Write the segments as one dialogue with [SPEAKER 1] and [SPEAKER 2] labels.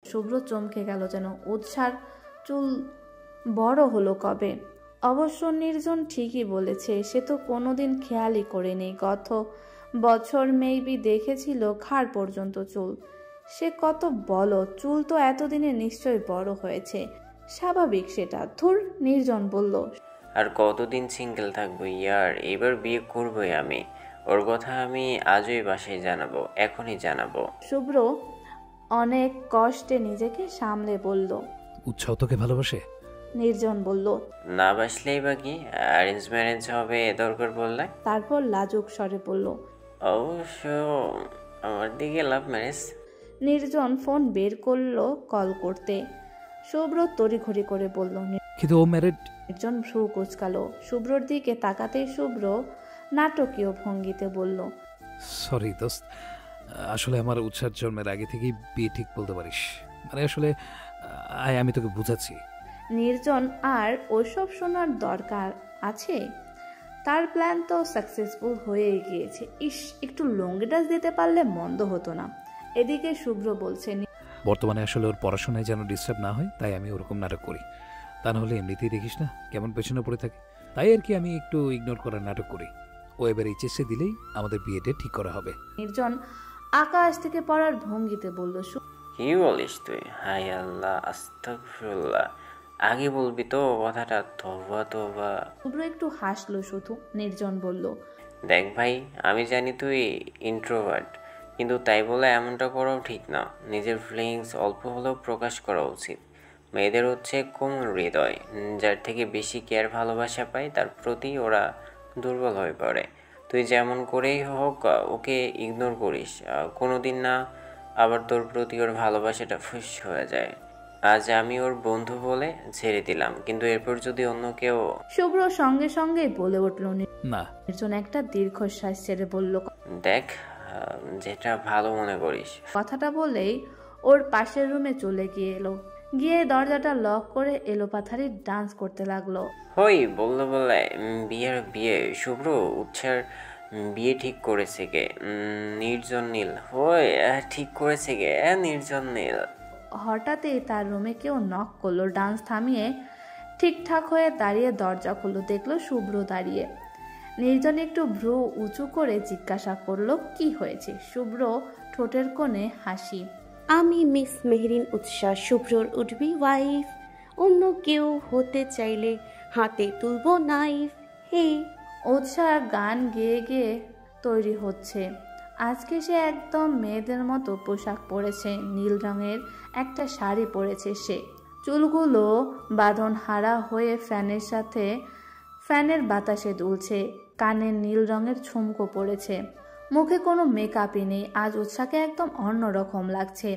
[SPEAKER 1] শুভ্র চমকে গেল, যেন উৎসার চুল বড় হলো কবে। অবশ্য নির্জন ঠিকই বলেছে, সে তো কোনোদিন খেয়ালই করেনি। গত বছর মেবি দেখেছিল ঘাড় পর্যন্ত চুল। সে কত বলো, চুল তো এতদিনে নিশ্চয়ই বড় হয়েছে, স্বাভাবিক সেটা। ধুর, নির্জন বলল।
[SPEAKER 2] আর কতদিন সিঙ্গেল থাকবো ইয়ার, এবার বিয়ে করবোই আমি। ওর কথা আমি আজই বাসায় জানাবো, এখনই জানাবো।
[SPEAKER 1] শুভ্র অনেক কষ্টে নিজেকে সামলে বলল।
[SPEAKER 3] উৎসাহ তোকে ভালোবাসে?
[SPEAKER 1] নির্জন বলল।
[SPEAKER 2] না বাসলেই বা কি, অ্যারেঞ্জ ম্যারেজ হবে দরকার বললে?
[SPEAKER 1] তারপর লাজুক স্বরে বলল,
[SPEAKER 2] অবশ্য আমার দিকে লাভ ম্যারেজ।
[SPEAKER 1] নির্জন ফোন বের করলো কল করতে। শুভ্র তড়িঘড়ি করে বলল।
[SPEAKER 3] কিন্তু ও ম্যারিড।
[SPEAKER 1] নির্জন ভ্রু কুঁচকালো। শুভ্রর দিকে তাকাতেই শুভ্র নাটকীয় ভঙ্গিতে বলল,
[SPEAKER 3] সরি দোস্ত, আসলে আমার উৎসার জন্মের আগে থেকেই বিয়ে ঠিক বলতে পারিস। মানে আসলে আমি তোকে বুঝাচ্ছি।
[SPEAKER 1] নির্জন আর ওসব শোনার দরকার আছে? তার প্ল্যান তো সাকসেসফুল হয়ে গিয়েছে। ইস, একটু লং ডাস দিতে পারলে মন্দ হতো না। এদিকে শুভ্র বলছে,
[SPEAKER 3] বর্তমানে আসলে ওর পড়াশোনায় যেন ডিস্টার্ব না হয়, তাই আমি ওরকম নাটক করি। তা নাহলে এমনিতেই দেখিস না কেমন পেছনে পড়ে থাকে। তাই আর কি আমি একটু ইগনোর করার নাটক করি। ও এবার এইচএসসি দিলেই আমাদের বিয়েটা ঠিক করা হবে।
[SPEAKER 1] নির্জন আকাশ থেকে পড়ার ভঙ্গিতে বলল।
[SPEAKER 2] কি বলিস তুই? হাই আল্লাহ, আস্তাগফিরুল্লাহ। আগে বলবি তো কথাটা। তওবা তওবা।
[SPEAKER 1] শুভ্র একটু হাসলো শুধু। নির্জন বলল,
[SPEAKER 2] দেখ ভাই, আমি জানি তুই ইন্ট্রোভার্ট, কিন্তু তাই বলে এমনটা করাও ঠিক না। নিজের ফিলিংস অল্প হলেও প্রকাশ করা উচিত। মেয়েদের হচ্ছে কোমল হৃদয়, যার থেকে বেশি কেয়ার ভালোবাসা পায় তার প্রতি ওরা দুর্বল হয়ে পড়ে। তুই যেমন করেই হোক ওকে ইগনোর করিস, কোনো দিন না আবার তোর প্রতি ওর ভালোবাসাটা ফুস হয়ে যায়। আজ আমি ওর বন্ধু বলে ছেড়ে দিলাম, কিন্তু এরপর যদি অন্য কেউ।
[SPEAKER 1] শুভ্র সঙ্গে সঙ্গে বলে উঠল।
[SPEAKER 3] না।
[SPEAKER 1] নির্জন একটা দীর্ঘশ্বাস ছেড়ে বলল,
[SPEAKER 2] দেখ, যেটা ভালো মনে করিস।
[SPEAKER 1] কথাটা বলেই ওর পাশের রুমে চলে গিয়ে দরজাটা লক করে এলোপাথারি ডান্স করতে লাগলো।
[SPEAKER 2] হই বললো বলে বিয়ে শুভ্র উৎসার বিয়ে ঠিক করেছে কে? নির্জন নীল। হই ঠিক করেছে কে? নির্জন নীল।
[SPEAKER 1] হঠাৎই তার রুমে কেউ নক করলো। ডান্স থামিয়ে ঠিকঠাক হয়ে দাঁড়িয়ে দরজা খুললো, দেখলো শুভ্র দাঁড়িয়ে। নির্জন একটু ভ্রু উঁচু করে জিজ্ঞাসা করলো, কি হয়েছে? শুভ্র ঠোঁটের কোণে হাসি।
[SPEAKER 4] আমি মিস মেহরিন উৎসাহ, শুভ্রর উঠবি ওয়াইফ। অন্য কেউ হতে চাইলে হাতে তুলবো নাইফ। হে।
[SPEAKER 1] উৎসাহ গান গেয়ে গেয়ে তৈরি হচ্ছে। আজকে সে একদম মেয়েদের মতো পোশাক পরেছে। নীল রঙের একটা শাড়ি পরেছে সে। চুলগুলো বাঁধন হারা হয়ে ফ্যানের বাতাসে দুলছে। কানে নীল রঙের ঝুমকো পড়েছে। মুখে কোনো মেকআপই নেই। আজ উৎসাহকে একদম অন্যরকম লাগছে।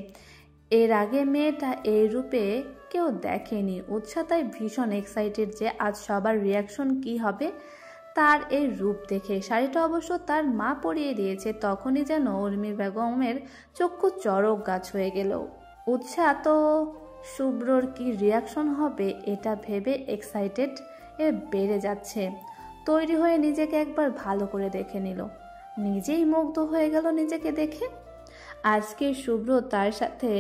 [SPEAKER 1] এর আগে মেয়েটা এই রূপে কেউ দেখেনি। উৎসাহ তাই ভীষণ এক্সাইটেড যে আজ সবার রিয়াকশন কি হবে তার এই রূপ দেখে। শাড়িটা অবশ্য তার মা পরিয়ে দিয়েছে। তখনই যেন উর্মি বেগমের চক্ষু চড়ক গাছ হয়ে গেল। উৎসাহ তো শুভ্রর কি রিয়াকশন হবে এটা ভেবে এক্সাইটেড বেড়ে যাচ্ছে। তৈরি হয়ে নিজেকে একবার ভালো করে দেখে নিল। নিজেই মুগ্ধ হয়ে গেল নিজেকে দেখে। আজকে শুভ্র তার সাথে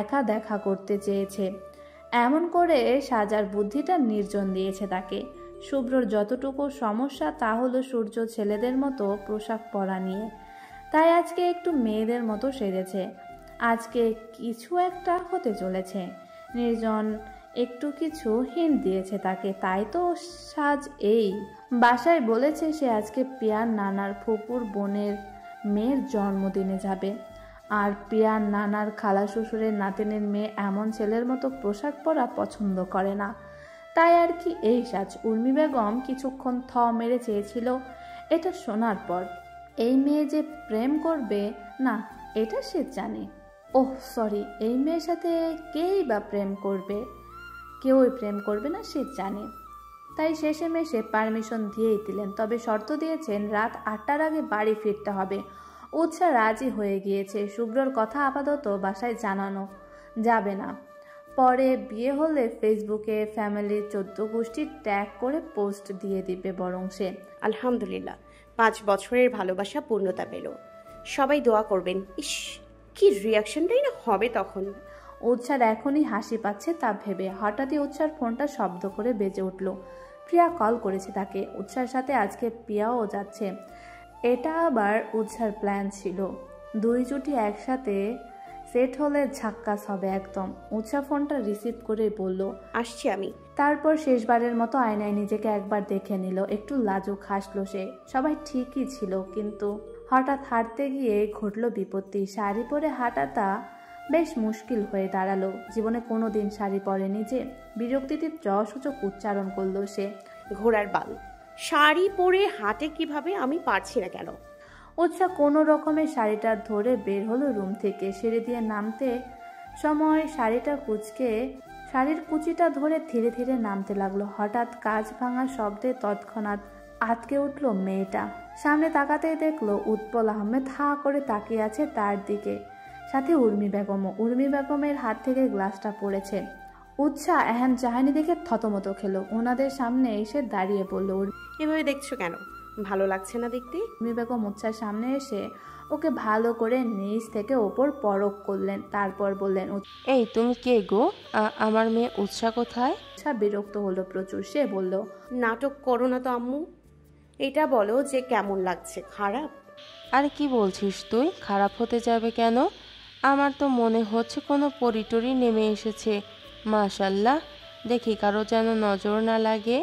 [SPEAKER 1] একা দেখা করতে চেয়েছে। এমন করে সাজার বুদ্ধিটা নির্জন দিয়েছে তাকে। শুভ্রর যতটুকু সমস্যা তা হলো সূর্য ছেলেদের মতো পোশাক পরা নিয়ে। তাই আজকে একটু মেয়েদের মতো সেজেছে। আজকে কিছু একটা হতে চলেছে। নির্জন একটু কিছু হিন্ট দিয়েছে তাকে, তাই তো সাজ এই। বাসায় বলেছে সে আজকে পিয়ার নানার ফুপুর বোনের মেয়ের জন্মদিনে যাবে। আর পিয়ার নানার খালা শ্বশুরের নাতিনের মেয়ে এমন ছেলের মতো পোশাক পরা পছন্দ করে না। তাই আর কি এই সাজ। উর্মি বেগম কিছুক্ষণ থ মেরে চেয়েছিল এটা শোনার পর। এই মেয়ে যে প্রেম করবে না এটা সে জানে। ওহ সরি, এই মেয়ের সাথে কেই বা প্রেম করবে? কেউই প্রেম করবে না সে জানে। তাই শেষেমেশে পারমিশন দিয়েই দিলেন। তবে শর্ত দিয়েছেন রাত 8টার আগে বাড়ি ফিরতে হবে। উৎসাহ রাজি হয়ে গিয়েছে। শুভ্রর কথা আপাতত বাসায় জানানো যাবে না। পরে বিয়ে হলে ফেসবুকে ফ্যামিলির 14 গোষ্ঠী ট্যাগ করে পোস্ট দিয়ে দিবে বরং সে।
[SPEAKER 4] আলহামদুলিল্লাহ, 5 বছরের ভালোবাসা পূর্ণতা পেল। সবাই দোয়া করবেন। ইস, কি রিয়াকশনটাই না হবে তখন।
[SPEAKER 1] উৎসার এখনই হাসি পাচ্ছে তা ভেবে হঠাৎই উৎসার ফোনটা শব্দ করে বেজে উঠল। প্রিয়া কল করেছে তাকে। উৎসার সাথে আজকে প্রিয়াও যাচ্ছে। এটা আবার উৎসার প্ল্যান ছিল। দুই জুটি একসাথে সেট হলে ঝাক্কাস হবে একদম। উৎসা ফোনটা রিসিভ করে বলল,
[SPEAKER 4] আসছি আমি।
[SPEAKER 1] তারপর শেষবারের মতো আয়নায় নিজেকে একবার দেখে নিল। একটু লাজুক হাসলো সে। সবাই ঠিকই ছিল, কিন্তু হঠাৎ হাঁটতে গিয়ে ঘটল বিপত্তি। শাড়ি পরে হাঁটাটা বেশ মুশকিল হয়ে দাঁড়ালো। জীবনে কোনো দিন শাড়ি পরেনি যে। বিরক্তিতে যসূচক উচ্চারণ করলো সে।
[SPEAKER 4] ঘোড়ার বাল, শাড়ি পরে হাঁটে কিভাবে? আমি পারছি না কেন?
[SPEAKER 1] উৎসা কোনো রকমে শাড়িটা ধরে বের হলো রুম থেকে। সিঁড়ি দিয়ে নামতে সময় শাড়ির কুচিটা ধরে ধীরে ধীরে নামতে লাগলো। হঠাৎ কাঁচ ভাঙা শব্দে তৎক্ষণাৎ আটকে উঠল মেয়েটা। সামনে তাকাতেই দেখলো উৎপল আহমেদ হাঁ করে তাকিয়ে আছে তার দিকে, সাথে উর্মি বেগমও। উর্মি বেগমের হাত থেকে গ্লাসটা পড়েছে। উৎসা এহেন চাহানি দেখে থতমত খেলো। ওনাদের সামনে এসে দাঁড়িয়ে বলল,
[SPEAKER 4] এভাবে দেখছো কেন? ভালো লাগছে না দেখতে?
[SPEAKER 1] উর্মি বেগম উৎসার সামনে এসে ওকে ভালো করে নিচ থেকে ওপর পরখ করলেন। তারপর বললেন,
[SPEAKER 5] এই তুমি কে গো? আমার মেয়ে উৎসা কোথায়?
[SPEAKER 1] উৎসা বিরক্ত হলো প্রচুর। সে বলল,
[SPEAKER 4] নাটক করো না তো আম্মু। এটা বলো যে কেমন লাগছে? খারাপ?
[SPEAKER 5] আরে কি বলছিস তুই? খারাপ হতে যাবে কেন? আমার তো মনে হচ্ছে কোনো পরিটরি নেমে এসেছে। মাশাল্লাহ, দেখি কারো যেন নজর না লাগে।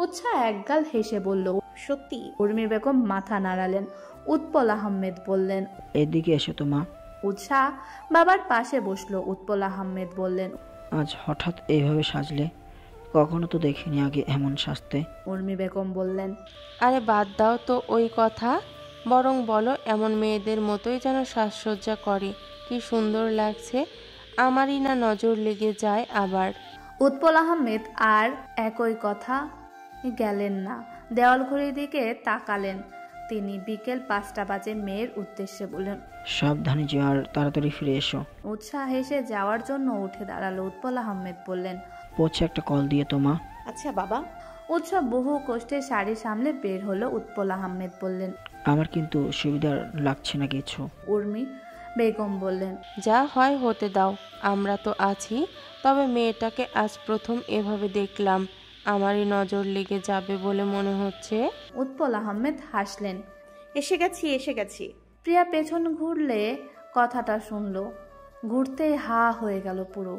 [SPEAKER 1] উৎসা একগাল হেসে বলল,
[SPEAKER 4] সত্যি?
[SPEAKER 1] উর্মি বেগম মাথা নাড়ালেন। উৎপল আহমেদ বললেন,
[SPEAKER 6] এদিকে এসো তো মা।
[SPEAKER 1] উৎসা বাবার পাশে বসলো। উৎপল আহমেদ বললেন,
[SPEAKER 6] আজ হঠাৎ এইভাবে সাজলে? কখনো তো দেখিনি আগে এমন সাজতে।
[SPEAKER 1] উর্মি বেগম বললেন,
[SPEAKER 5] আরে বাদ দাও তো ওই কথা, বরং বলো এমন মেয়েদের মতোই যেন সাজসজ্জা করে। কি সুন্দর লাগছে, আমারই না নজর লেগে যায় আবার।
[SPEAKER 1] উৎপল আহমেদ আর একই কথা গেলেন না। দেওয়াল ঘড়ির দিকে তাকালেন তিনি। বিকেল 5টা বাজে। মেয়ের উদ্দেশ্যে বললেন,
[SPEAKER 6] সাবধানে যেও আর তাড়াতাড়ি ফিরে এসো।
[SPEAKER 1] উৎসাহ হেসে যাওয়ার জন্য উঠে দাঁড়ালো। উৎপল আহমেদ বললেন,
[SPEAKER 6] পৌঁছে একটা কল দিয়ে তো মা।
[SPEAKER 4] আচ্ছা বাবা।
[SPEAKER 1] উৎসব বহু কষ্টে শাড়ি সামলে বের হলো। উৎপল আহমেদ বললেন,
[SPEAKER 6] আমার কিন্তু সুবিধা লাগছে না কিছু।
[SPEAKER 1] উর্মি বেগম বললেন,
[SPEAKER 5] যা হয় হতে দাও, আমরা তো আছি। তবে মেয়েটাকে আজ প্রথম এভাবে দেখলাম, আমারই নজর লেগে যাবে বলে মনে হচ্ছে।
[SPEAKER 1] উৎপল আহমেদ হাসলেন।
[SPEAKER 4] এসে গেছি।
[SPEAKER 1] প্রিয়া পেছন ঘুরলে কথাটা শুনলো। ঘুরতেই হা হয়ে গেল পুরো।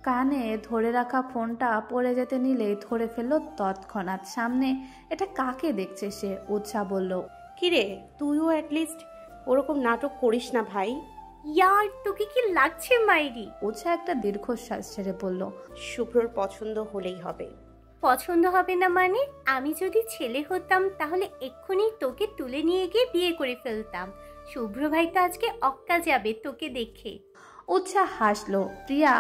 [SPEAKER 1] কানে ধরে রাখা ফোনটা পড়ে যেতে নিলেই ধরে ফেললো তৎক্ষণাৎ। সামনে এটা কাকে দেখছে সে। উৎসাহ বলল,
[SPEAKER 4] কিরে, তুইও অ্যাটলিস্ট ওরকম নাটক করিস না ভাই।
[SPEAKER 7] ইয়ার তোকে কি লাগছে মাইরি?
[SPEAKER 1] উৎসাহ একটা দীর্ঘশ্বাস ছেড়ে বলল,
[SPEAKER 4] শুভ্রর পছন্দ হলেই হবে।
[SPEAKER 7] পছন্দ হবে না মানে? আমি যদি ছেলে হতাম তাহলে এক্ষুনি তোকে তুলে নিয়ে গিয়ে বিয়ে করে ফেলতাম। শুভ্র ভাই তো আজকে অক্কা যাবে তোকে দেখে।
[SPEAKER 1] উৎসাহ হাসলো। প্রিয়া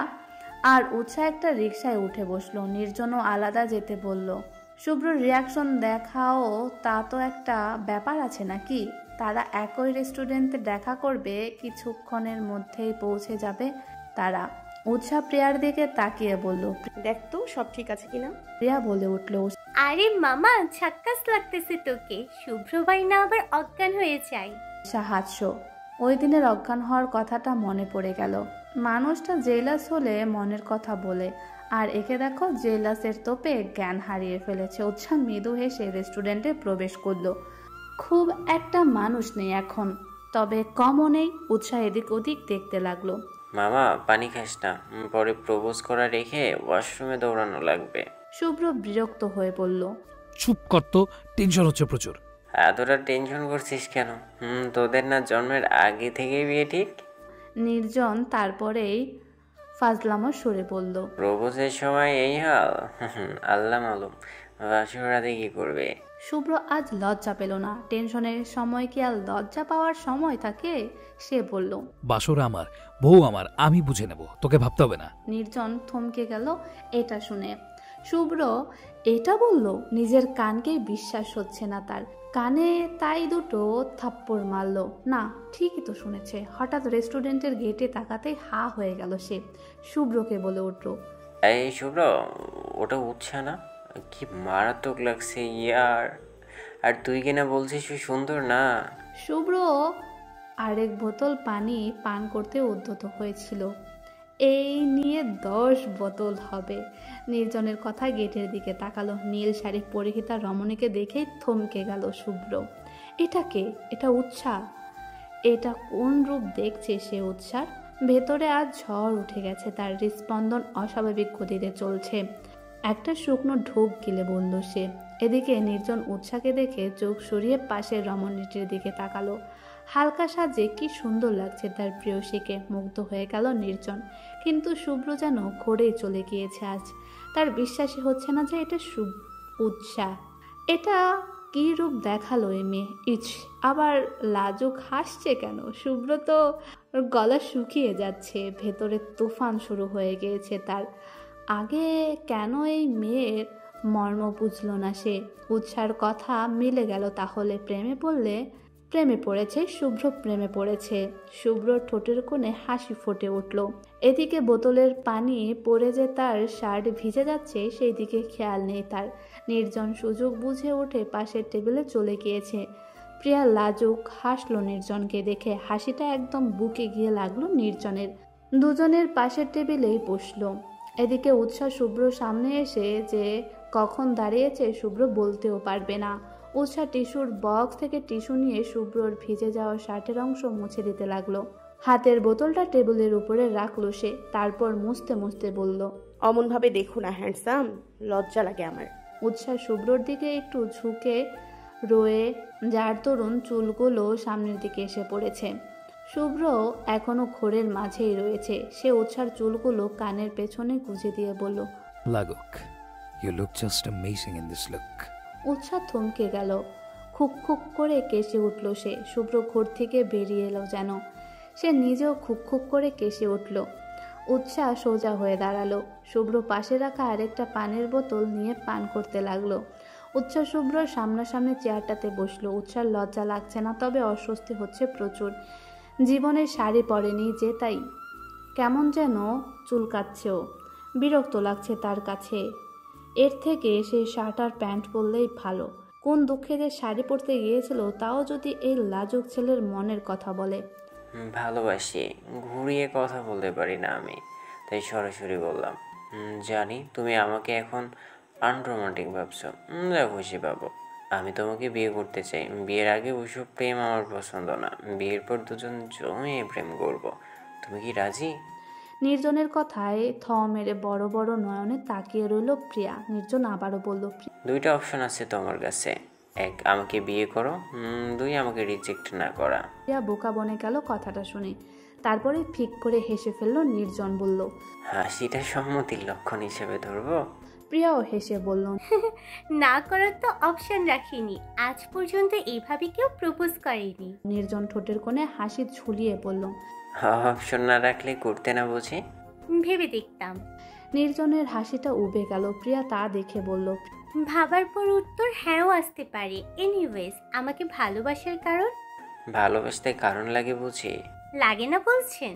[SPEAKER 1] আর উৎসাহ একটা রিকশায় উঠে বসলো। নির্জনও আলাদা যেতে বলল। শুভ্রর রিয়াকশন দেখাও তা তো একটা ব্যাপার আছে নাকি? তারা একই রেস্টুরেন্টে দেখা করবে, কিছুক্ষণের মধ্যেই পৌঁছে যাবে তারা। উৎসাহ প্রিয়ার দিকে তাকিয়ে বলল,
[SPEAKER 4] দেখ তো সব ঠিক আছে কিনা।
[SPEAKER 1] প্রিয়া বলে উঠল,
[SPEAKER 7] আরে মামা, ঝাক্কাস লাগতেছে তোকে। শুভ্র ভাই না আবার অজ্ঞান হয়ে যায়।
[SPEAKER 1] উৎসাহ হাস্য। ওই দিনের অজ্ঞান হওয়ার কথাটা মনে পড়ে গেল। মানুষটা জেলাস হলে মনের কথা বলে, আর একে দেখো জেলাসের তোপে জ্ঞান হারিয়ে ফেলেছে। উৎসাহ মৃদু হেসে রেস্টুরেন্টে প্রবেশ করলো। খুব একটা মানুষ নেই এখন, তবে কমও নেই। উৎসাহ এদিক ওদিক দেখতে লাগলো।
[SPEAKER 2] মামা পানি খাস না, পরে প্রপোজ করা রেখে ওয়াশরুমে দৌড়ানো লাগবে।
[SPEAKER 1] শুভ্র বিরক্ত হয়ে বলল,
[SPEAKER 3] চুপ কর তো, টেনশন হচ্ছে প্রচুর।
[SPEAKER 2] এতটা টেনশন করছিস কেন? তোদের না জন্মের আগে থেকেই বিয়ে ঠিক?
[SPEAKER 1] নির্জন তারপরেই ফাজলামো সুরে বলল,
[SPEAKER 2] প্রপোজের সময় এই হাল? আল্লাহ মালুম বাসর রাতে কি করবে।
[SPEAKER 1] শুভ্র আজ লজ্জা পেল না। টেনশনের সময় কি আর লজ্জা পাওয়ার সময় থাকে? সে বলল,
[SPEAKER 3] বাসর আমার, বউ আমার, আমি বুঝে নেব, তোকে ভাবতে হবে না।
[SPEAKER 1] নির্জন থমকে গেল এটা শুনে। শুভ্র এটা বলল, নিজের কানকে বিশ্বাস হচ্ছে না তার। কানে তাই দুটো থাপ্পড় মারল। না, ঠিকই তো শুনেছে। হঠাৎ রেস্টুরেন্টের গেটে তাকাতেই হা হয়ে গেল সে। শুভ্রকে বলে উঠল,
[SPEAKER 2] এই শুভ্র, ওটা উঠছে না? কি মারাত্মক লাগছে ইয়ার। আর তুই কিনা বলছিস সুন্দর না।
[SPEAKER 1] শুভ্র আরেক বোতল পানি পান করতে উদ্যত হয়েছিল। এই নিয়ে 10 বোতল হবে। নির্জনের কথা গেটের দিকে তাকালো। নীল শাড়ি পরিহিতা রমণীকে দেখেই থমকে গেল শুভ্র। এটা কে? এটা উৎসা? এটা কোন রূপ দেখছে সে উৎসার? ভেতরে আজ ঝড় উঠে গেছে, তার হৃদস্পন্দন অস্বাভাবিক গতিতে চলছে। একটা শুকনো ঢোক গিলে বলল সে। এদিকে নির্জন উৎসাকে দেখে চোখ সরিয়ে পাশের রমণীটির দিকে তাকালো। হালকা সাজে কি সুন্দর লাগছে তার প্রেয়সীকে। মুগ্ধ হয়ে গেল নির্জন, কিন্তু শুভ্র যেন ঘোরেই চলে গিয়েছে আজ। তার বিশ্বাসই হচ্ছে না যে এটা উৎসা। এটা কি রূপ দেখালো এ মেয়ে! ইচ, আবার লাজুক হাসছে কেন? শুভ্র তো গলা শুকিয়ে যাচ্ছে, ভেতরে তুফান শুরু হয়ে গিয়েছে তার। আগে কেন এই মেয়ের মর্ম বুঝল না সে? উৎসার কথা মিলে গেল তাহলে। প্রেমে পড়েছে শুভ্র, প্রেমে পড়েছে। শুভ্র ঠোঁটের কোণে হাসি ফুটে উঠল। এদিকে বোতলের পানি পড়ে যে তার শার্ট ভিজে যাচ্ছে সেই দিকে খেয়াল নেই তার। নির্জন সুযোগ বুঝে উঠে পাশের টেবিলে চলে গিয়েছে। প্রিয়া লাজুক হাসলো নির্জনকে দেখে। হাসিটা একদম বুকে গিয়ে লাগলো নির্জনের। দুজনের পাশের টেবিলেই বসলো। এদিকে উৎসাহ শুভ্র সামনে এসে যে কখন দাঁড়িয়েছে শুভ্র বলতেও পারবে না। উৎসাহ টিস্যুর বক্স থেকে টিস্যু নিয়ে শুভ্রর ভিজে যাওয়া শার্টের অংশ মুছে দিতে লাগলো। হাতের বোতলটা টেবিলের উপরে রাখলো সে। তারপর মুছতে মুছতে বলল,
[SPEAKER 4] অমনভাবে দেখো না হ্যান্ডসাম, লজ্জা লাগে আমার।
[SPEAKER 1] উৎসাহ শুভ্রর দিকে একটু ঝুঁকে রয়ে, যার তরুণ চুলগুলো সামনের দিকে এসে পড়েছে। শুভ্র এখনো ঘোরের মাঝেই রয়েছে। সে উৎসার চুলগুলো কানের পেছনে গুঁজে দিয়ে বলল,
[SPEAKER 3] লাগুক, you look just amazing in this look.
[SPEAKER 1] উৎসাহ থমকে গেল। খুক খুক করে কেসে উঠল সে। শুভ্র ঘর থেকে বেরিয়ে এলো যেন। সে নিজেও খুক খুক করে কেসে উঠল। উৎসাহ সোজা হয়ে দাঁড়ালো। শুভ্র পাশে রাখা আরেকটা পানির বোতল নিয়ে পান করতে লাগলো। উৎসাহ শুভ্রর সামনাসামনি চেয়ারটাতে বসলো। উৎসার লজ্জা লাগছে না, তবে অস্বস্তি হচ্ছে প্রচুর। জীবনের শাড়ি পরেনি যে, তাই কেমন যেন চুলকাচ্ছেও। বিরক্ত লাগছে তার কাছে। এর থেকে সে শার্ট আর প্যান্ট পরলেই ভালো। কোন দুঃখে যে শাড়ি পরতে গিয়েছিল, তাও যদি এই লাজুক ছেলের মনের কথা বলে।
[SPEAKER 2] ভালোবাসি, ঘুরিয়ে কথা বলতে পারি না আমি, তাই সরাসরি বললাম। জানি তুমি আমাকে এখন আনরোমান্টিক ভাবছো। যা খুশি পাবো। আমি তোমাকে বিয়ে করতে চাই। বিয়ের আগে ওইসব প্রেম আমার পছন্দ না। বিয়ের পর দুজন জমিয়ে প্রেম করব। তুমি কি রাজি?
[SPEAKER 1] নির্জনের কথায় থ মেরে বড় বড় নয়নে তাকিয়ে রইল প্রিয়া। নির্জন আবারও বলল,
[SPEAKER 2] দুইটা অপশন আছে তোমার কাছে। এক, আমাকে বিয়ে করো। দুই, আমাকে রিজেক্ট না করা।
[SPEAKER 1] প্রিয়া বোকা বনে গেল কথাটা শুনে। তারপরে ফিক করে হেসে ফেলল। নির্জন বলল,
[SPEAKER 2] হাসিটা সম্মতির লক্ষণ হিসেবে ধরবো?
[SPEAKER 1] প্রিয়াও হেসে বলল,
[SPEAKER 7] না করার তো অপশন রাখিনি। আজ পর্যন্ত এইভাবে কেউ প্রপোজ করেনি।
[SPEAKER 1] নির্জন ঠোঁটের কোণে হাসি ঝুলিয়ে বলল,
[SPEAKER 2] অপশন না রাখলে করতে না বুঝি?
[SPEAKER 7] ভেবে দেখতাম।
[SPEAKER 1] নির্জনের হাসিটা উবে গেল। প্রিয়া তা দেখে বলল,
[SPEAKER 7] ভাবার পর উত্তর হ্যাঁও আসতে পারে। এনিওয়েজ, আমাকে ভালোবাসার কারণ?
[SPEAKER 2] ভালোবাসতে কারণ লাগে বুঝি?
[SPEAKER 7] লাগে না বলছেন?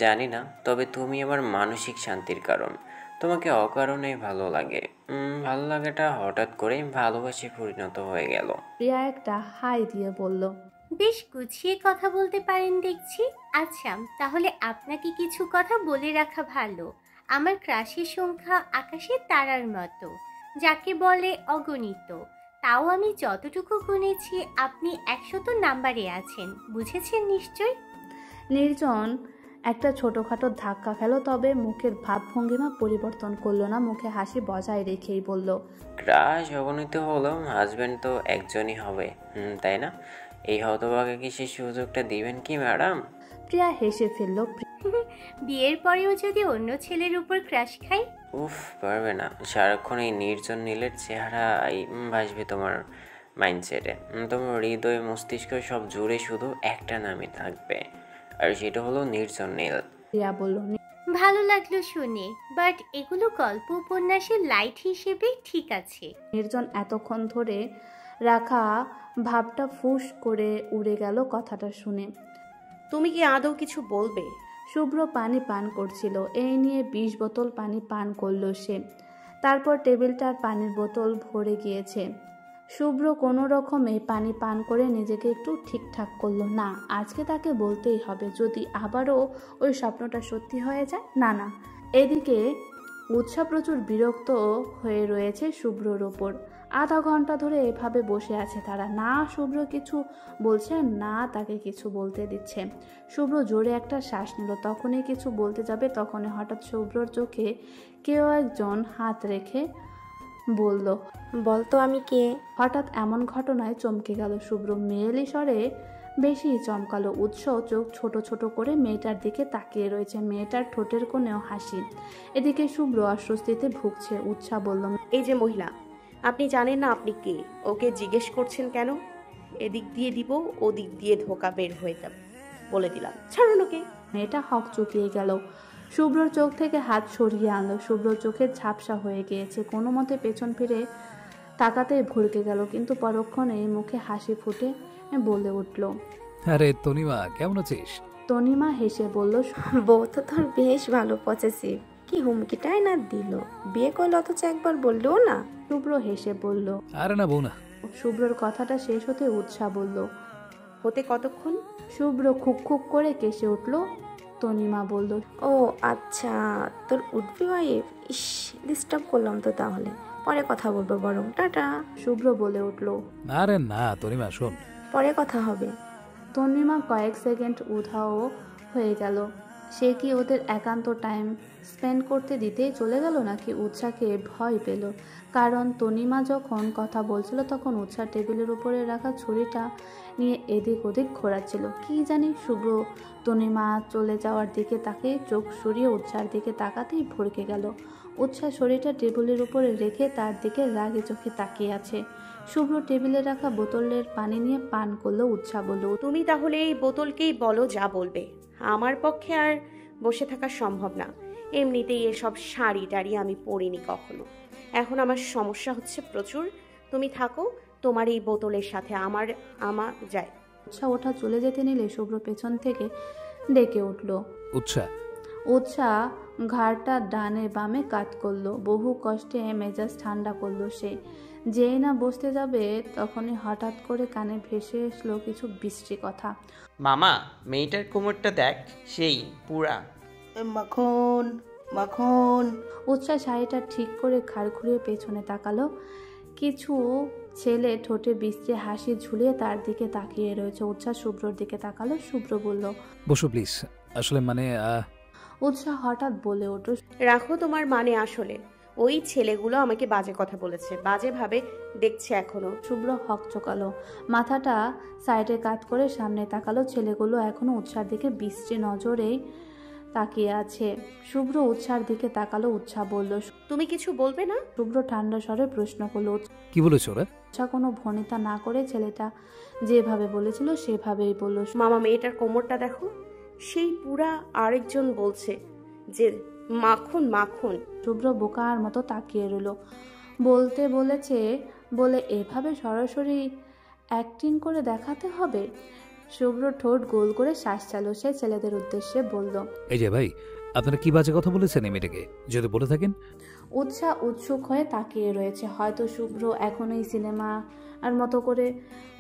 [SPEAKER 2] জানি না, তবে তুমি আমার মানসিক শান্তির কারণ। তোমাকে অকারণে ভালো লাগে। ভালো লাগাটা হঠাৎ করে ভালোবাসে পরিণত হয়ে গেল।
[SPEAKER 1] প্রিয়া একটা হাই দিয়ে বলল,
[SPEAKER 7] বেশ গুছিয়ে কথা বলতে পারেন দেখছি। আচ্ছা, তাহলে আপনাকে কিছু কথা বলে রাখা ভালো। আমার ক্রাশের সংখ্যা আকাশের তারার মতো, যাকে বলে অগণিত। তাও আমি যতটুকু গুনেছি আপনি 100 নাম্বারে আছেন। বুঝেছেন নিশ্চয়?
[SPEAKER 1] নির্জন একটা ছোটখাটো ধাক্কা খেল, তবে মুখের ভাবভঙ্গিমা পরিবর্তন করলো না। মুখে হাসি বজায় রেখেই বলল,
[SPEAKER 2] ক্রাশ অগণিত হলো, হাজবেন্ড তো একজনই হবে, তাই না? এই হতভাগে কি সে সুযোগটা দিবেন কি ম্যাডাম?
[SPEAKER 1] প্রিয়া হেসে ফেলল।
[SPEAKER 7] বিয়ের পরেও যদি অন্য ছেলের উপর ক্রাশ খাই?
[SPEAKER 2] উফ, পারবে না। সারাক্ষণ এই নির্জন নীলের চেহারাই ভাসবে তোমার মাইন্ডসেটে। তোমার হৃদয় মস্তিষ্ক সব জুড়ে শুধু একটা নামই থাকবে, আর সেটা হলো নির্জন নীল।
[SPEAKER 1] প্রিয়া বলল,
[SPEAKER 7] ভালো লাগলো শুনে, বাট এগুলো গল্প উপন্যাসের লাইট হিসেবে ঠিক আছে।
[SPEAKER 1] নির্জন এতক্ষণ ধরে রাখা ভাবটা ফুস করে উড়ে গেল কথাটা শুনে।
[SPEAKER 4] তুমি কি আদৌ কিছু বলবে?
[SPEAKER 1] শুভ্র পানি পান করছিল। এই নিয়ে 20 বোতল পানি পান করলো সে। তারপর টেবিলটার পানির বোতল ভরে গিয়েছে। শুভ্র কোনো রকমে পানি পান করে নিজেকে একটু ঠিকঠাক করলো। না, আজকে তাকে বলতেই হবে, যদি আবারও ওই স্বপ্নটা সত্যি হয়ে যায়। না। এদিকে উৎসাহ প্রচুর বিরক্ত হয়ে রয়েছে শুভ্রর ওপর। আধা ঘন্টা ধরে এভাবে বসে আছে তারা, না শুভ্র কিছু বলছে না তাকে কিছু বলতে দিচ্ছে। শুভ্র জোরে একটা শ্বাস নিল, তখনই কিছু বলতে যাবে, তখনই হঠাৎ শুভ্রর চোখে কেউ একজন হাত রেখে বলল,
[SPEAKER 4] বলতো আমি কে?
[SPEAKER 1] হঠাৎ এমন ঘটনায় চমকে গেল শুভ্র। মেয়েলি স্বরে বেশি চমকালো। উৎসাহ চোখ ছোট ছোট করে মেয়েটার দিকে তাকিয়ে রয়েছে, মেয়েটার ঠোঁটের কোণেও হাসি। এদিকে শুভ্র অস্বস্তিতে ভুগছে। উৎসাহ বলল,
[SPEAKER 4] এই যে মহিলা, আপনি জানেন না আপনি কে? ওকে জিজ্ঞেস করছেন কেন? এদিক দিয়ে দিব, ওদিক দিয়ে ধোকা বের হয়ে যাবে, বলে দিলাম। ছাড়ুন ওকে।
[SPEAKER 1] মেয়েটা হক চুকিয়ে গেল। শুভ্রর চোখ থেকে হাত সরিয়ে আনলো। শুভ্রর চোখের ঝাপসা হয়ে গিয়েছে, কোনো মতে পেছন ফিরে তাকাতেই ভরকে গেল, কিন্তু পরক্ষণে মুখে হাসি ফুটে বলে উঠল,
[SPEAKER 3] আরে তনিমা, কেমন আছিস?
[SPEAKER 1] তনিমা হেসে বলল,
[SPEAKER 8] বউ তো তোর বেশ ভালো পসেসিভ। কি হুমকিটাই না দিল, বিয়ে করলে অথচ একবার বললেও না।
[SPEAKER 1] শুভ্র হেসে বলল,
[SPEAKER 3] আরে না বউ না।
[SPEAKER 1] শুভ্রর কথাটা শেষ হতে উৎসাহ বলল,
[SPEAKER 4] হতে কতক্ষণ?
[SPEAKER 1] শুভ্র খুক খুক করে কেসে উঠল। তনিমা বলল,
[SPEAKER 8] ও আচ্ছা, তোর উঠবি ওয়াইফ। ইস, ডিস্টার্ব করলাম তো, তাহলে পরে কথা বলবো বরং। টাটা।
[SPEAKER 1] শুভ্র বলে উঠল,
[SPEAKER 3] আরে না তনিমা, শোন।
[SPEAKER 8] পরে কথা হবে।
[SPEAKER 1] তনিমা কয়েক সেকেন্ড উধাও হয়ে গেল। সে কি ওদের একান্ত টাইম স্পেন্ড করতে দিতেই চলে গেল, নাকি উৎসাহকে ভয় পেল? কারণ তনিমা যখন কথা বলছিল তখন উৎসাহ টেবিলের উপরে রাখা ছুরিটা নিয়ে এদিক ওদিক ঘোরাচ্ছিল। কি জানি। শুভ্র তনিমা চলে যাওয়ার দিকে তাকে চোখ সরিয়ে উৎসাহের দিকে তাকাতেই ভরকে গেল। উৎসাহ ছুরিটা টেবিলের উপরে রেখে তার দিকে রাগে চোখে তাকিয়ে আছে। শুভ্র টেবিলে রাখা বোতলের পানি নিয়ে পান করলো। উৎসাহ বলল,
[SPEAKER 4] তুমি তাহলে এই বোতলকেই বলো যা বলবে। আমার পক্ষে আর বসে থাকা সম্ভব না। এমনিতেই এসব শাড়ি টাড়ি আমি পরিনি কখনো। এখন আমার সমস্যা হচ্ছে প্রচুর। তুমি থাকো তোমার এই বোতলের সাথে, আমার যায়।
[SPEAKER 1] উৎসাহ ওঠা চলে যেতে নিলে শুভ্র পেছন থেকে ডেকে উঠল,
[SPEAKER 3] উৎসাহ।
[SPEAKER 1] উৎসাহ ঘাড়টা ডানে বামে কাত করলো। বহু কষ্টে মেজাজ ঠান্ডা করলো সে। যেই না বসতে যাবে তখনই হঠাৎ করে কানে ভেসে এসলো কিছু বিশ্রী কথা।
[SPEAKER 9] মামা, মেয়েটার কোমরটা দেখ, সেই পুরা
[SPEAKER 6] মাখন মাখন।
[SPEAKER 1] উৎসাহ শাড়িটা ঠিক করে ঘাড় ঘুরিয়ে পেছনে তাকালো। কিছু ছেলে ঠোঁটে বিশ্রী হাসি ঝুলিয়ে তার দিকে তাকিয়ে রয়েছে। উৎসাহ শুভ্রর দিকে তাকালো। শুভ্র বলল,
[SPEAKER 3] বসো প্লিজ। আসলে মানে
[SPEAKER 1] উৎসাহ হঠাৎ বলে উঠল,
[SPEAKER 4] রাখো তোমার মানে। আসলে ওই ছেলেগুলো আমাকে বাজে কথা বলেছে, বাজে ভাবে দেখছে এখনো।
[SPEAKER 1] শুভ্র হক চোকালো, মাথাটা সাইডে কাত করে সামনে তাকালো। ছেলেগুলো এখনো উৎসার দিকে বিশ্রী নজরেই তাকিয়ে আছে। শুভ্র উৎসার দিকে তাকালো। উৎসাহ বলল,
[SPEAKER 4] তুমি কিছু বলবে না?
[SPEAKER 1] শুভ্র ঠান্ডা স্বরে প্রশ্ন করলো।
[SPEAKER 3] কি বলেছ ওরা?
[SPEAKER 1] উৎসাহ কোনো ভনিতা না করে ছেলেটা যেভাবে বলেছিল সেভাবেই বলল,
[SPEAKER 4] মামা, মেয়েটার কোমরটা দেখো, সেই পুরা। আরেকজন বলছে যে মাখন মাখন।
[SPEAKER 1] শুভ্র বোকার মতো তাকিয়ে রইল। বলতে বলেছে বলে এভাবে সরাসরি অ্যাক্টিং করে দেখাতে হবে? শুভ্র ঠোঁট গোল করে শ্বাস চালো। সে ছেলেদের উদ্দেশ্যে বলল,
[SPEAKER 3] এই যে ভাই, আপনারা কি বাজে কথা বলেছেন এই মেয়েটাকে? যদি বলে থাকেন।
[SPEAKER 1] উৎসাহ উৎসুক হয়ে তাকিয়ে রয়েছে। হয়তো শুভ্র এখন এই সিনেমা আর মতো করে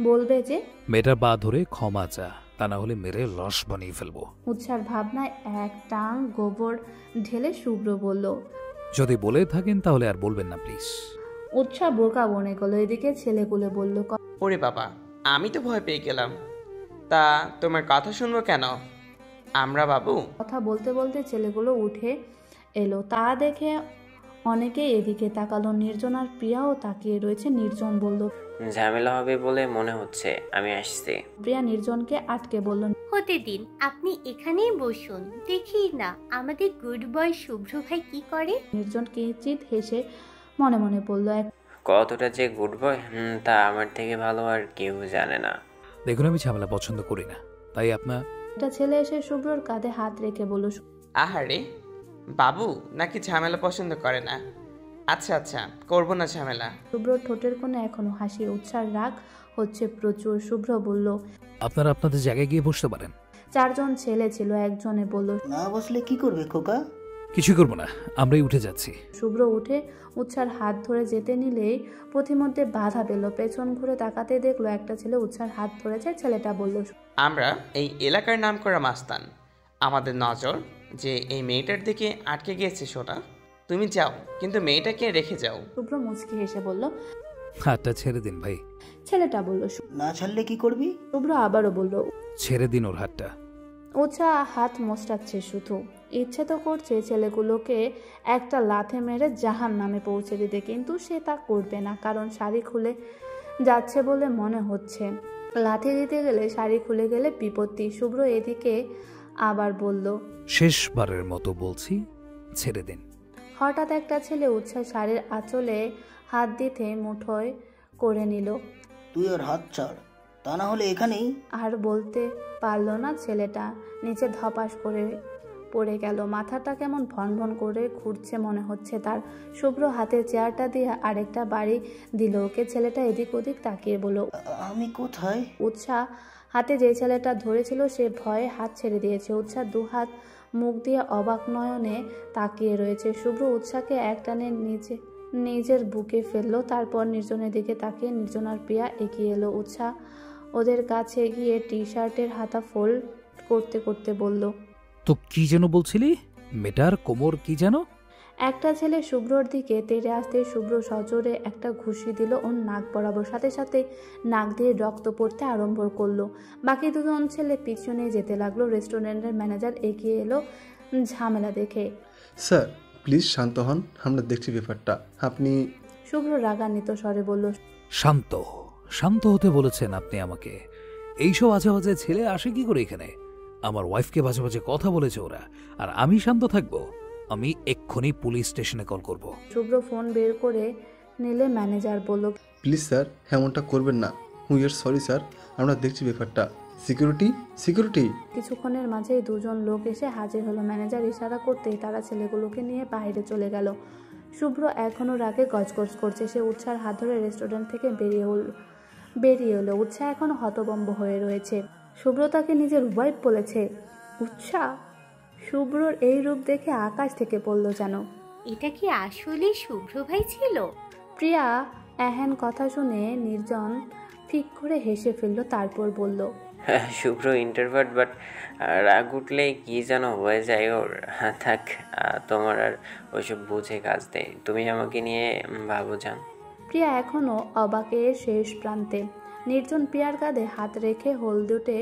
[SPEAKER 1] বলবে যে
[SPEAKER 3] মেয়েটার পা ধরে ক্ষমা চা, তা না হলে মেরে লস বানিয়ে ফেলবো।
[SPEAKER 1] উৎসার ভাবনায় এক টাং গোবর ঢেলে শুভ্র বলল,
[SPEAKER 3] যদি বলে থাকেন তাহলে আর বলবেন না প্লিজ।
[SPEAKER 1] উৎসাহ বোকা মনে করলো। এদিকে ছেলেগুলো বলল,
[SPEAKER 9] ওরে বাবা, আমি তো ভয় পেয়ে গেলাম। তা তোমার কথা শুনবো কেন আমরা, বাবু?
[SPEAKER 1] কথা বলতে বলতে ছেলেগুলো উঠে এলো। তা দেখে অনেকে এদিকে তাকালো। নির্জন আর প্রিয়াও তাকিয়ে রয়েছে। নির্জন বলল,
[SPEAKER 2] ঝামেলা হবে বলে মনে হচ্ছে, আমি আসছি।
[SPEAKER 1] প্রিয়া নির্জনকে আটকে বলল,
[SPEAKER 7] হতে দিন, আপনি এখানেই বসুন, দেখি না আমাদের গুড বয় শুভ্র ভাই কি করে।
[SPEAKER 1] নির্জন কিঞ্চিত হেসে মনে মনে বলল,
[SPEAKER 2] কতটা যে গুড বয় তা আমার থেকে ভালো আর কেউ জানে না।
[SPEAKER 3] দেখুন, আমি ঝামেলা পছন্দ করি না, তাই আপনার।
[SPEAKER 1] একটা ছেলে এসে শুভ্রর কাঁধে হাত রেখে বলল,
[SPEAKER 9] আহারে, বাবু নাকি ঝামেলা পছন্দ করে না? আচ্ছা আচ্ছা, করবো না ঝামেলা।
[SPEAKER 1] শুভ্রর ঠোঁটের কোণে এখনো হাসি। উৎসার রাগ হচ্ছে প্রচুর। শুভ্র বলল,
[SPEAKER 3] আপনারা আপনাদের জায়গায় গিয়ে বসতে পারেন।
[SPEAKER 1] চারজন ছেলে ছিল। একজনে বলল,
[SPEAKER 6] না বসলে কি করবে খোকা?
[SPEAKER 3] কিছু করবো না, আমরাই উঠে যাচ্ছি।
[SPEAKER 1] শুভ্র উঠে উৎসার হাত ধরে যেতে নিলেই পথিমধ্যে বাধা পেল। পেছন ঘুরে তাকাতে দেখলো একটা ছেলে উৎসার হাত ধরেছে। ছেলেটা বলল,
[SPEAKER 9] আমরা এই এলাকার নাম করা মাস্তান, আমাদের নজর যে এই মেয়েটার দিকে আটকে গিয়েছে। সোনা, তুমি যাও, কিন্তু মেয়েটাকে রেখে যাও।
[SPEAKER 1] শুভ্র মুচকি হেসে বলল।
[SPEAKER 3] হাতটা ছেড়ে দিন ভাই।
[SPEAKER 1] ছেলেটা বলল।
[SPEAKER 6] না ছাড়লে কি করবি?
[SPEAKER 1] শুভ্র আবারও বলল।
[SPEAKER 3] ছেড়ে দিন ওর হাতটা।
[SPEAKER 1] উৎসা হাত মোচড়াচ্ছে শুধু। ইচ্ছে তো করছে ছেলেগুলোকে একটা লাথে মেরে জাহান নামে পৌঁছে দিতে, কিন্তু সে তা করবে না, কারণ শাড়ি খুলে যাচ্ছে বলে মনে হচ্ছে। লাথি দিতে গেলে শাড়ি খুলে গেলে বিপত্তি। শুভ্র এদিকে আবার বলল,
[SPEAKER 3] শেষবারের মতো বলছি, ছেড়ে দিন।
[SPEAKER 1] হঠাৎ একটা ছেলে উৎসাহ শাড়ির আঁচলে হাত দিতে মুঠোয় করে নিল।
[SPEAKER 6] তুই ওর হাত ছাড়, তা না হলে এখানেই।
[SPEAKER 1] আর বলতে পারল না, ছেলেটা নিচে ধপাস করে পড়ে গেল। মাথাটা কেমন ভন ভন করে ঘুরছে মনে হচ্ছে তার। শুভ্র হাতে চেয়ারটা দিয়ে আরেকটা বাড়ি দিল ওকে। ছেলেটা এদিক ওদিক তাকিয়ে বলল,
[SPEAKER 6] আমি কোথায়?
[SPEAKER 1] উৎসাহ হাতে যে ছেলেটা ধরেছিল সে ভয়ে হাত ছেড়ে দিয়েছে। উৎসাহ দুহাত মুখ দিয়ে অবাক নয়নে তাকিয়ে রয়েছে। শুভ্র উৎসাহকে একটানে নিজের বুকে ফেললো। তারপর নির্জনের দিকে তাকিয়ে নির্জন আর প্রিয়া এগিয়ে এলো। উৎসাহ ওদের কাছে গিয়ে টি শার্টের হাতা ফোল্ড করতে করতে বলল,
[SPEAKER 3] তো কি যেন বলছিলি? মেটার কোমর কি যেন?
[SPEAKER 1] একটা ছেলে শুভ্রর দিকে তেড়ে আসতে শুভ্র সজোরে একটা ঘুষি দিল ওর নাক বরাবর। সাথে সাথে নাক দিয়ে রক্ত পড়তে আরম্ভ করলো। বাকি দুজন ছেলে পিছনে যেতে লাগলো। রেস্টুরেন্টের ম্যানেজার এগিয়ে এলো ঝামেলা দেখে।
[SPEAKER 10] স্যার প্লিজ শান্ত হন, আমরা দেখছি ব্যাপারটা। আপনি?
[SPEAKER 1] শুভ্র রাগান্বিত স্বরে বলল,
[SPEAKER 3] শান্ত শান্ত হতে বলেছেন আপনি আমাকে? এইসব আজে বাজে ছেলে আসে কি করে এখানে? আমার ওয়াইফকে বাজে বাজে কথা বলেছে ওরা, আর আমি শান্ত থাকবো? আমি এক্ষুনি পুলিশ স্টেশনে কল করব।
[SPEAKER 1] শুভ্র ফোন বের করে নিলে ম্যানেজার বলল,
[SPEAKER 10] প্লিজ স্যার এমনটা করবেন না। উই আর সরি স্যার, আমরা দেখছি ব্যাপারটা। Security security.
[SPEAKER 1] কিছুক্ষণের মাঝেই দুজন লোক এসে হাজির হলো। ম্যানেজার ইশারা করতেই তারা ছেলেগুলোকে নিয়ে বাইরে চলে গেল। শুভ্র এখনো রাগে গজগজ করছে। সে উৎসার হাত ধরে রেস্টুরেন্ট থেকে বেরিয়ে এলো। উৎসাহ এখন হতভম্ব হয়ে রয়েছে। শুভ্র তাকে নিজের ওয়াইফ বলেছে। উৎসাহ শুভ্রর এই রূপ দেখে আকাশ থেকে পড়ল যেন।
[SPEAKER 7] এটা কি আসলে শুভ্র ভাই ছিল?
[SPEAKER 1] প্রিয়া এহেন কথা শুনে নির্জন ফিক করে হেসে ফেলল। তারপর বলল,
[SPEAKER 2] শুভ্র ইন্টারভার্ট, বাট রাগ উঠলে কি যেন হয়ে যায় ওর। থাক, তোমার আর ওইসব বুঝে কাজ দেয়। তুমি আমাকে নিয়ে ভাবো যান।
[SPEAKER 1] প্রিয়া এখনো অবাকের শেষ প্রান্তে। নির্জন প্রিয়ার কাঁধে হাত রেখে হলদুটে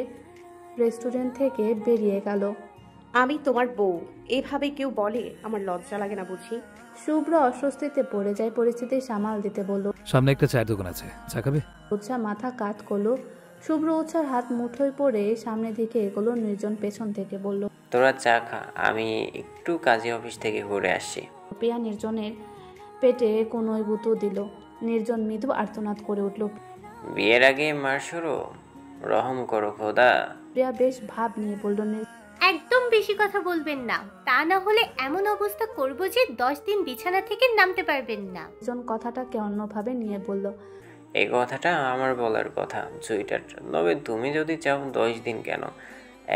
[SPEAKER 1] রেস্টুরেন্ট থেকে বেরিয়ে গেল।
[SPEAKER 4] আমি তোমার বউ, এভাবে কেউ বলে? আমার লজ্জা লাগে না বুঝি?
[SPEAKER 1] শুভ্র অস্বস্তিতে পড়ে যায়। পরিস্থিতি সামাল দিতে বলল,
[SPEAKER 3] সামনে একটা চায়ের দোকান আছে, চা খাবে?
[SPEAKER 1] উৎসাহ মাথা কাত করলো। শুভ্র উৎসার হাত মুঠোয় পড়ে সামনের দিকে এগোলো। নির্জন পেছন থেকে বলল,
[SPEAKER 2] তোরা চা খা, আমি একটু কাজী অফিস থেকে ঘুরে আসছি।
[SPEAKER 1] প্রিয়া নির্জনের পেটে কোনোই গুঁতো দিল। নির্জন মৃদু আর্তনাদ করে উঠল।
[SPEAKER 2] বিয়ের আগে মার শুরু, রহম করো খোদা।
[SPEAKER 1] প্রিয়া বেশ ভাব নিয়ে বলল,
[SPEAKER 7] একদম বেশি কথা বলবেন না, তা না হলে এমন অবস্থা করব যে 10 দিন বিছানা থেকে নামতে পারবেন না।
[SPEAKER 1] নির্জন কথাটাকে অন্যভাবে নিয়ে বলল,
[SPEAKER 2] এই কথাটা আমার বলার কথা সুইটার, তবে তুমি যদি চাও 10 দিন কেন,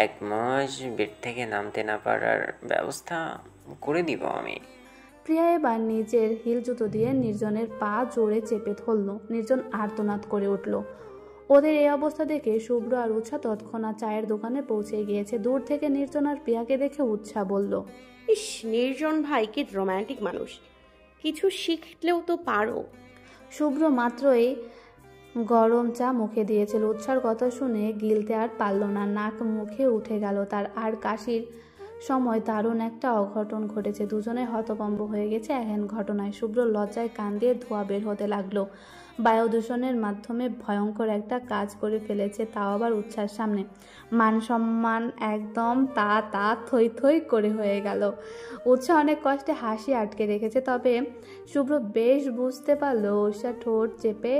[SPEAKER 2] 1 মাস বেড থেকে নামতে না পারার ব্যবস্থা করে দিব আমি।
[SPEAKER 1] প্রিয়া এবার নিজের হিল জুতো দিয়ে নির্জনের পা জোরে চেপে ধরল। নির্জন আর্তনাদ করে উঠল। ওদের এই অবস্থা দেখে শুভ্র আর উৎসাহ তৎক্ষণাৎ চায়ের দোকানে পৌঁছে গিয়েছে। দূর থেকে নির্জন আর প্রিয়াকে দেখে উৎসাহ বলল,
[SPEAKER 4] ইস, নির্জন ভাই কি রোম্যান্টিক মানুষ, কিছু শিখলেও তো পারো।
[SPEAKER 1] শুভ্র মাত্রই গরম চা মুখে দিয়েছিল। উৎসার কথা শুনে গিলতে আর পারল না। নাক মুখে উঠে গেল তার। আর কাশির সময় দারুণ একটা অঘটন ঘটেছে। দুজনে হতভম্ব হয়ে গেছে এহেন ঘটনায়। শুভ্র লজ্জায় কান দিয়ে ধোঁয়া বের হতে লাগলো। বায়ু দূষণের মাধ্যমে ভয়ঙ্কর একটা কাজ করে ফেলেছে, তাও আবার উৎসার সামনে। মান সম্মান একদম তা থই থই করে হয়ে গেল। উৎসাহ অনেক কষ্টে হাসি আটকে রেখেছে, তবে শুভ্র বেশ বুঝতে পারলো উৎসাহ ঠোঁট চেপে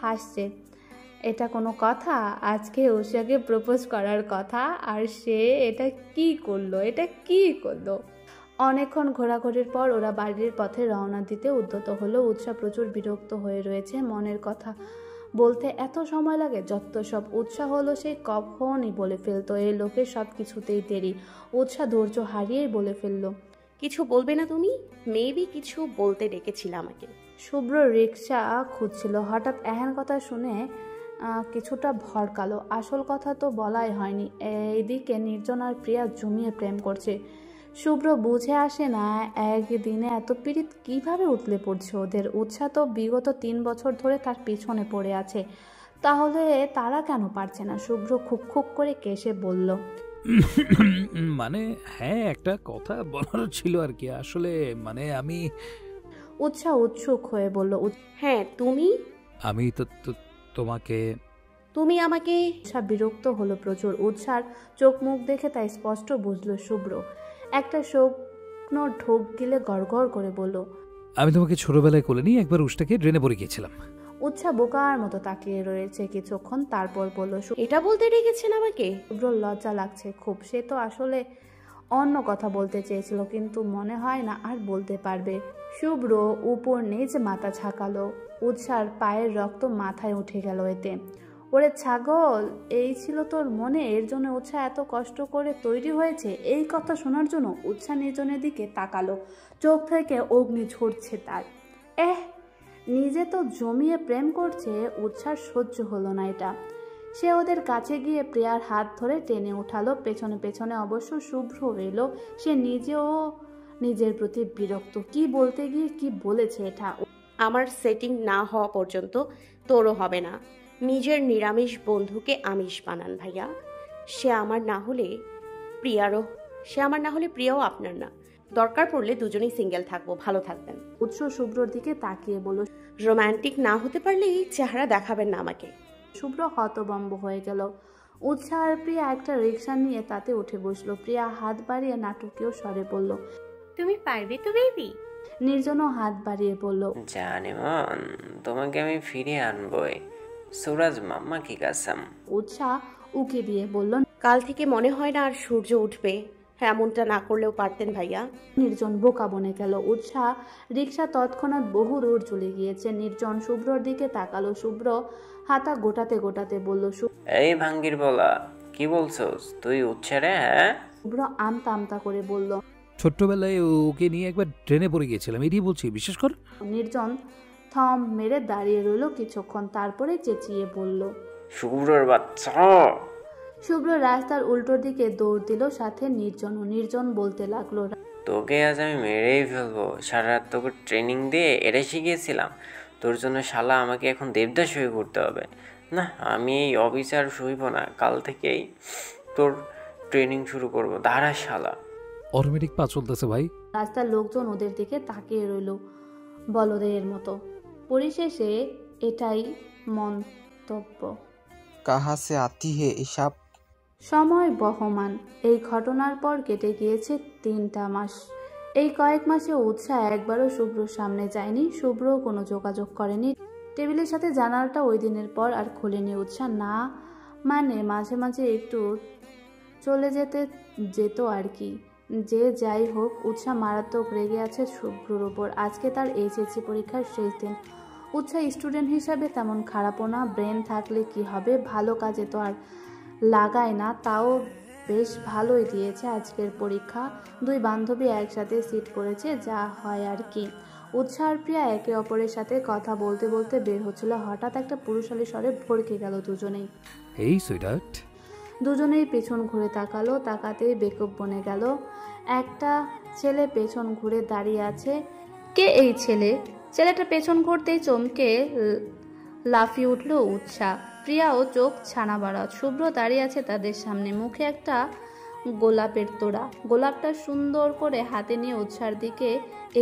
[SPEAKER 1] হাসছে। এটা কোনো কথা? আজকে উৎসাহকে প্রপোজ করার কথা, আর সে এটা কি করলো? অনেকক্ষণ ঘোরাঘুরির পর ওরা বাড়ির পথে রওনা দিতে উদ্যত হলো। উৎসাহ প্রচুর বিরক্ত হয়ে রয়েছে। মনের কথা বলতে এত সময় লাগে? যত সব। উৎসাহ হলো সে কখনই বলে ফেলতো, এই লোকের সব কিছুতেই দেরি। উৎসাহ ধৈর্য হারিয়েই বলে ফেললো,
[SPEAKER 4] কিছু বলবে না তুমি? মেবি কিছু বলতে ডেকেছিল আমাকে।
[SPEAKER 1] শুভ্র রিক্সা খুঁজছিল, হঠাৎ এহেন কথা শুনে কিছুটা ভড়কালো। আসল কথা তো বলাই হয়নি। এইদিকে নির্জন আর প্রিয়া জমিয়ে প্রেম করছে। শুভ্র বুঝে আসে না একদিনে এত পীড়িত কিভাবে উতলে পড়ছে ওদের। উৎসাহ তো বিগত 3 বছর ধরে তার পিছনে পড়ে আছে, তাহলে তারা কেন পারছে না? শুভ্র খুক খুক করে কেসে বলল,
[SPEAKER 3] মানে হ্যাঁ, একটা কথা বলার ছিল আর কি। আসলে মানে আমি
[SPEAKER 1] উৎসাহ উৎসুক হয়ে বলল,
[SPEAKER 4] হ্যাঁ তুমি
[SPEAKER 3] তোমাকে
[SPEAKER 4] তুমি আমাকে।
[SPEAKER 1] উৎসাহ বিরক্ত হলো প্রচুর। উৎসার চোখ মুখ দেখে তাই স্পষ্ট বুঝলো শুভ্র। একটা শুকনো ঢোক গিলে গড়গড় করে বলল,
[SPEAKER 3] আমি তোমাকে ছোটবেলায় কোলে নিয়ে একবার উষ্টাকে ড্রেনে পড়ে গিয়েছিলাম।
[SPEAKER 1] উৎসাহ বোকার মতো তাকিয়ে রয়েছে কিছুক্ষণ, তারপর বলল,
[SPEAKER 4] এটা বলতে ডেকেছেন আমাকে?
[SPEAKER 1] শুভ্র লজ্জা লাগছে খুব। সে তো আসলে অন্য কথা বলতে চেয়েছিল, কিন্তু মনে হয় না আর বলতে পারবে। শুভ্র উপর নিচ মাথা ঝাঁকালো। উৎসার পায়ের রক্ত মাথায় উঠে গেল এতে। ওরে ছাগল, এই ছিল তোর মনে? এর জন্য উৎসাহ এত কষ্ট করে তৈরি হয়েছে এই কথা শোনার জন্য? উৎসাহ নির্জনের দিকে তাকালো, চোখ থেকে অগ্নি ঝরছে তার। নিজে তো জমিয়ে প্রেম করছে, উৎসাহ সহ্য হলো না এটা। সে ওদের কাছে গিয়ে প্রিয়ার হাত ধরে টেনে উঠালো। পেছনে পেছনে অবশ্য শুভ্র এলো। সে নিজেও নিজের প্রতি বিরক্ত। কি বলতে গিয়ে কি বলেছে এটা?
[SPEAKER 4] আমার সেটিং না হওয়া পর্যন্ত তোরও হবে না। নিজের নিরামিষ বন্ধুকে আমিষ বানান ভাইয়া। সে আমার না হলে প্রিয়াও আপনার না। দরকার পড়লে দুজনেই সিঙ্গেল থাকবো, ভালো থাকবেন।
[SPEAKER 1] উৎস শুভ্রর দিকে তাকিয়ে বলল,
[SPEAKER 4] রোমান্টিক না হতে পারলেই চেহারা দেখাবেন না আমাকে।
[SPEAKER 1] শুভ্র হতভম্ব হয়ে গেল। উৎসাহ আর প্রিয়া একটা রিক্সা নিয়ে তাতে উঠে বসলো। প্রিয়া হাত বাড়িয়ে নাটকীয় স্বরে বলল,
[SPEAKER 7] তুমি পারবে তো বেবি?
[SPEAKER 1] নির্জনও হাত বাড়িয়ে বলল,
[SPEAKER 2] জানি মন, তোমাকে আমি ফিরিয়ে আনবই, সুরাজ মাম্মা কি কাসাম।
[SPEAKER 1] উৎসাহ উকি দিয়ে বলল,
[SPEAKER 4] কাল থেকে মনে হয় না আর সূর্য উঠবে। এমনটা না করলেও পারতেন ভাইয়া।
[SPEAKER 1] নির্জন বোকা বনে গেল। উৎসাহ রিক্সা তৎক্ষণাৎ বহু দূর চলে গিয়েছে। নির্জন শুভ্রর দিকে তাকালো। শুভ্র হাতা গোটাতে গোটাতে বলল,
[SPEAKER 2] এই ভাঙ্গির বলা, কি বলছস তুই? উচ্ছারে? হ্যাঁ।
[SPEAKER 1] শুভ্র আমতা আমতা করে বলল,
[SPEAKER 3] ছোট্টবেলায় ওকে নিয়ে একবার ট্রেনে পড়ে গিয়েছিলাম, এটাই বলছি, বিশ্বাস কর।
[SPEAKER 1] নির্জন থম মেরে দাঁড়িয়ে রইল কিছুক্ষণ, তারপরে চেঁচিয়ে বলল,
[SPEAKER 2] শুভ্রর বাচ্চা।
[SPEAKER 1] শুভ্র রাস্তার উল্টোর দিকে দৌড় দিল, সাথে নির্জনও। নির্জন বলতে লাগলো,
[SPEAKER 2] তোকে আজ আমি মেরেই ফেলবো। সারা রাত তোকে ট্রেনিং দিয়ে এটা শিখিয়েছিলাম। তোর জন্য শালা আমাকে এখন দেবদাস হয়ে ঘুরতে হবে। না, আমি এই অবিচার সইব না। কাল থেকেই তোর ট্রেনিং শুরু করব। দাঁড়া শালা।
[SPEAKER 3] অটোমেটিক পা চলতেছে ভাই।
[SPEAKER 1] রাস্তার লোকজন ওদের দিকে তাকিয়ে রইল বলদের মতো। পরিশেষে এটাই মন্তব্য।
[SPEAKER 11] কাহা সে আতি হে এসব?
[SPEAKER 1] সময় বহমান। এই ঘটনার পর কেটে গিয়েছে 3টা মাস। এই কয়েক মাসে উৎসাহ একবারও শুভ্রর সামনে যায়নি। শুভ্রও কোনো যোগাযোগ করেনি। টেবিলের সাথে জানালাটা ওই দিনের পর আর খোলেনি। উৎসাহ না মানে মাঝে মাঝে একটু চলে যেত আর কি। যে যাই হোক, উৎসাহ মারাত্মক রেগে আছে শুভ্রর ওপর। আজকে তার এইচএসসি পরীক্ষার শেষ দিন। উৎসাহ স্টুডেন্ট হিসাবে তেমন খারাপও না। ব্রেন থাকলে কি হবে, ভালো কাজে তো আর লাগায় না। তাও বেশ ভালোই দিয়েছে আজকের পরীক্ষা। 2 বান্ধবী একসাথে সিট করেছে, যা হয় আর কি। উৎসাহ আর প্রিয়া একে অপরের সাথে কথা বলতে বলতে বের হচ্ছিল। হঠাৎ একটা পুরুষালী স্বরে ভড়কে গেল দুজনেই।
[SPEAKER 3] এই সুইটহার্ট।
[SPEAKER 1] দুজনেই পেছন ঘুরে তাকালো। তাকাতেই বেকুব বনে গেল। একটা ছেলে পেছন ঘুরে দাঁড়িয়ে আছে। কে এই ছেলে? ছেলেটা পেছন ঘুরতেই চমকে লাফিয়ে উঠল উৎসাহ। প্রিয়াও চোখ ছানা বাড়া। শুভ্র দাঁড়িয়ে আছে তাদের সামনে, মুখে একটা গোলাপের তোড়া। গোলাপটা সুন্দর করে হাতে নিয়ে উৎসার দিকে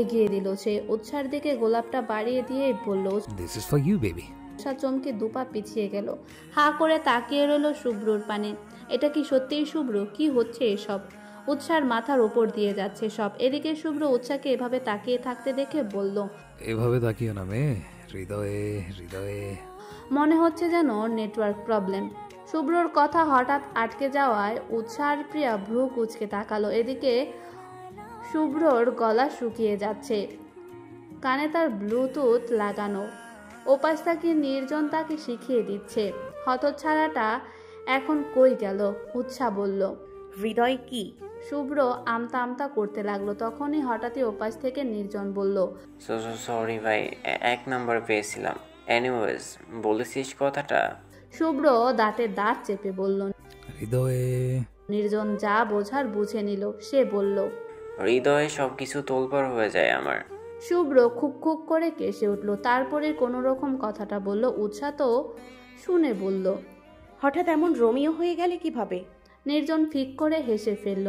[SPEAKER 1] এগিয়ে দিল সে। উৎসার দিকে গোলাপটা বাড়িয়ে দিয়ে বলল,
[SPEAKER 3] this is for you baby.
[SPEAKER 1] উৎসাহ চমকে 2 পা পিছিয়ে গেল। হা করে তাকিয়ে রইল শুভ্রর পানে। এটা কি সত্যিই শুভ্র? কি হচ্ছে এসব? উৎসার মাথার ওপর দিয়ে যাচ্ছে সব। এদিকে শুভ্র উৎসাহকে এভাবে তাকিয়ে থাকতে দেখে বলল,
[SPEAKER 3] এভাবে তাকিও না মেয়ে, হৃদয়ে হৃদয়ে।
[SPEAKER 1] মনে হচ্ছে যেন নেটওয়ার্ক প্রবলেম। শুভ্রর কথা হঠাৎ আটকে যাওয়ায় উৎসাহ আর প্রিয়া ভ্রু কুঁচকে তাকালো। এদিকে শুভ্রর গলা শুকিয়ে যাচ্ছে, কানে তার ব্লুটুথ লাগানো। ওপাশ তাকে নির্জন তাকে শিখিয়ে দিচ্ছে। হতচ্ছাড়াটা এখন কই গেল? উৎসাহ বলল,
[SPEAKER 4] হৃদয় কি?
[SPEAKER 1] শুভ্র আমতা আমতা করতে লাগলো। তখনই হঠাৎই ওপাশ থেকে নির্জন বলল,
[SPEAKER 2] সরি ভাই, 1 নাম্বার পেয়েছিলাম। এনিওয়েজ, বলেছিস কথাটা?
[SPEAKER 1] শুভ্র দাঁতে দাঁত চেপে বলল।
[SPEAKER 3] হৃদয়ে
[SPEAKER 1] নির্জন যা বোঝার বুঝে নিল। সে বলল,
[SPEAKER 2] হৃদয়ে সবকিছু তোলপাড় হয়ে যায় আমার।
[SPEAKER 1] শুভ্র খুব খুব করে কেসে উঠল। তারপরে কোনো রকম কথাটা বলল। উৎসাহ তো শুনে বলল,
[SPEAKER 4] হঠাৎ এমন রোমিও হয়ে গেলে কিভাবে?
[SPEAKER 1] নির্জন ফিক করে হেসে ফেলল।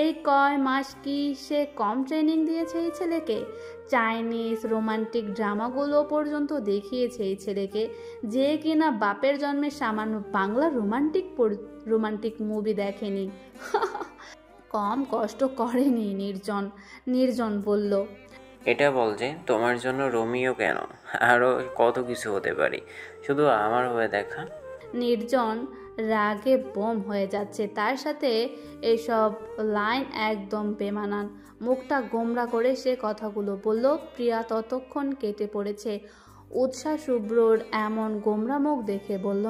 [SPEAKER 1] এই কয় মাস কি সে কম ট্রেনিং দিয়েছে এই ছেলেকে? চাইনিজ রোমান্টিক ড্রামাগুলো পর্যন্ত দেখিয়েছে এই ছেলেকে, যে কিনা বাপের জন্মে সামান্য বাংলা রোমান্টিক মুভি দেখেনি। কম কষ্ট করেনি নির্জন বলল,
[SPEAKER 2] এটা বল যে তোমার জন্য রোমিও কেন, আরও কত কিছু হতে পারি, শুধু আমার হয়ে দেখা।
[SPEAKER 1] নির্জন রাগে বোম হয়ে যাচ্ছে। তার সাথে এসব লাইন একদম বেমানান। মুখটা গোমরা করে সে কথাগুলো বলল। প্রিয়া ততক্ষণ কেটে পড়েছে। উৎসাহ শুভ্রর এমন গোমরা মুখ দেখে বলল,